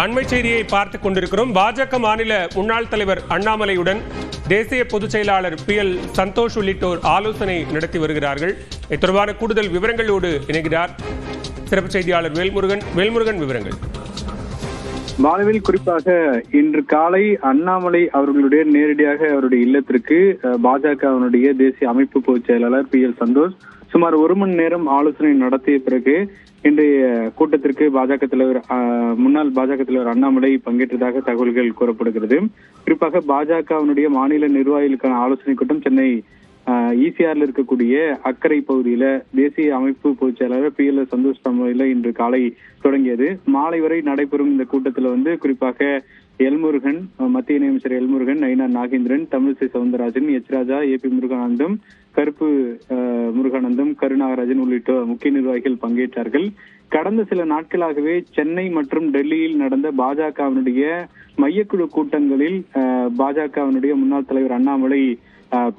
அண்மை செய்தியை பார்த்துக் கொண்டிருக்கிறோம். பாஜக மாநில முன்னாள் தலைவர் அண்ணாமலையுடன் தேசிய பொதுச் செயலாளர் PL சந்தோஷ் உள்ளிட்டோர் ஆலோசனை நடத்தி வருகிறார்கள். இது தொடர்பான கூடுதல் விவரங்களோடு இணைகிறார் சிறப்பு செய்தியாளர் வேல்முருகன். வேல்முருகன், விவரங்கள். மாலவில் குறிப்பாக இன்று காலை அண்ணாமலை அவர்களுடைய நேரடியாக அவருடைய இல்லத்திற்கு பாஜகவினுடைய தேசிய அமைப்பு பொதுச் செயலாளர் PL சந்தோஷ் சுமார் 1 மணி நேரம் ஆலோசனை நடத்திய பிறகு இன்றைய கூட்டத்திற்கு முன்னாள் பாஜக தலைவர் அண்ணாமலை பங்கேற்றதாக தகவல்கள் கூறப்படுகிறது. குறிப்பாக பாஜகவினுடைய மாநில நிர்வாகிகளுக்கான ஆலோசனை கூட்டம் சென்னை ECRல இருக்கக்கூடிய அக்கரை பகுதியில தேசிய அமைப்பு பொதுச் செயலாளர் PL சந்தோஷ் தலைமையில இன்று காலை தொடங்கியது. மாலை வரை நடைபெறும் இந்த கூட்டத்துல குறிப்பாக எல்முருகன், மத்திய இணையமைச்சர் எல்முருகன், நயினார் நாகேந்திரன், தமிழிசை சவுந்தரராஜன், ராஜா, AP முருகானந்தம், கருப்பு முருகானந்தம், கருநாகராஜன் உள்ளிட்ட முக்கிய நிர்வாகிகள் பங்கேற்றார்கள். கடந்த சில நாட்களாகவே சென்னை மற்றும் டெல்லியில் நடந்த பாஜகவினுடைய மையக்குழு கூட்டங்களில் பாஜகவினுடைய முன்னாள் தலைவர் அண்ணாமலை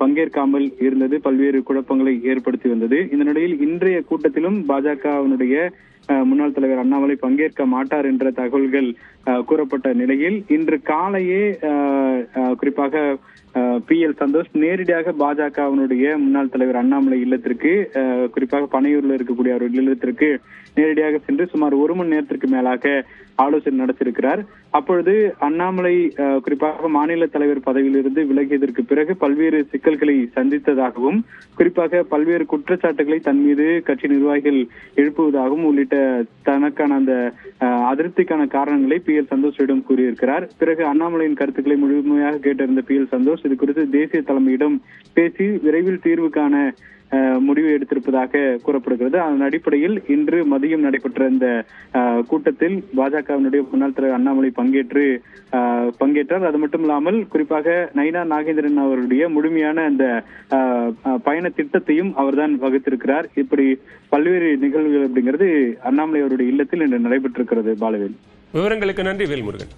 பங்கேற்காமல் இருந்தது பல்வேறு குழப்பங்களை ஏற்படுத்தி வந்தது. இந்த நிலையில் இன்றைய கூட்டத்திலும் பாஜகவினுடைய முன்னாள் தலைவர் அண்ணாமலை பங்கேற்க மாட்டார் என்ற தகவல்கள் கூறப்பட்ட நிலையில் இன்று காலையே குறிப்பாக PL சந்தோஷ் நேரடியாக பாஜகவினுடைய முன்னாள் தலைவர் அண்ணாமலை இல்லத்திற்கு, குறிப்பாக பனையூர்ல இருக்கக்கூடிய அவருடைய இல்லத்திற்கு நேரடியாக சென்று சுமார் 1 மணி நேரத்திற்கு மேலாக ஆலோசனை நடத்தியிருக்கிறார். அப்பொழுது அண்ணாமலை குறிப்பாக மாநில தலைவர் பதவியிலிருந்து விலகியதற்கு பிறகு பல்வேறு சிக்கல்களை சந்தித்ததாகவும், குறிப்பாக பல்வேறு குற்றச்சாட்டுகளை தன் மீது கட்சி நிர்வாகிகள் எழுப்புவதாகவும் உள்ளிட்ட தனக்கான அந்த அதிருப்திக்கான காரணங்களை PL சந்தோஷிடம் கூறியிருக்கிறார். பிறகு அண்ணாமலையின் கருத்துக்களை முழுமையாக கேட்டறிந்த PL சந்தோஷ் இது குறித்து தேசிய தலைமையிடம் பேசி விரைவில் தீர்வுக்கான முடிவு எடுத்திருப்பதாக கூறப்படுகிறது. அதன் அடிப்படையில் இன்று மதியம் நடைபெற்ற இந்த கூட்டத்தில் பாஜகவினுடைய முன்னாள் தலைவர் அண்ணாமலை பங்கேற்றார். அது மட்டும் இல்லாமல் குறிப்பாக நயினார் நாகேந்திரன் அவருடைய முழுமையான அந்த பயண திட்டத்தையும் அவர்தான் வகுத்திருக்கிறார். இப்படி பல்வேறு நிகழ்வுகள் அப்படிங்கிறது அண்ணாமலை அவருடைய இல்லத்தில் இன்று நடைபெற்றிருக்கிறது. பாலவேல், விவரங்களுக்கு நன்றி வேல்முருகன்.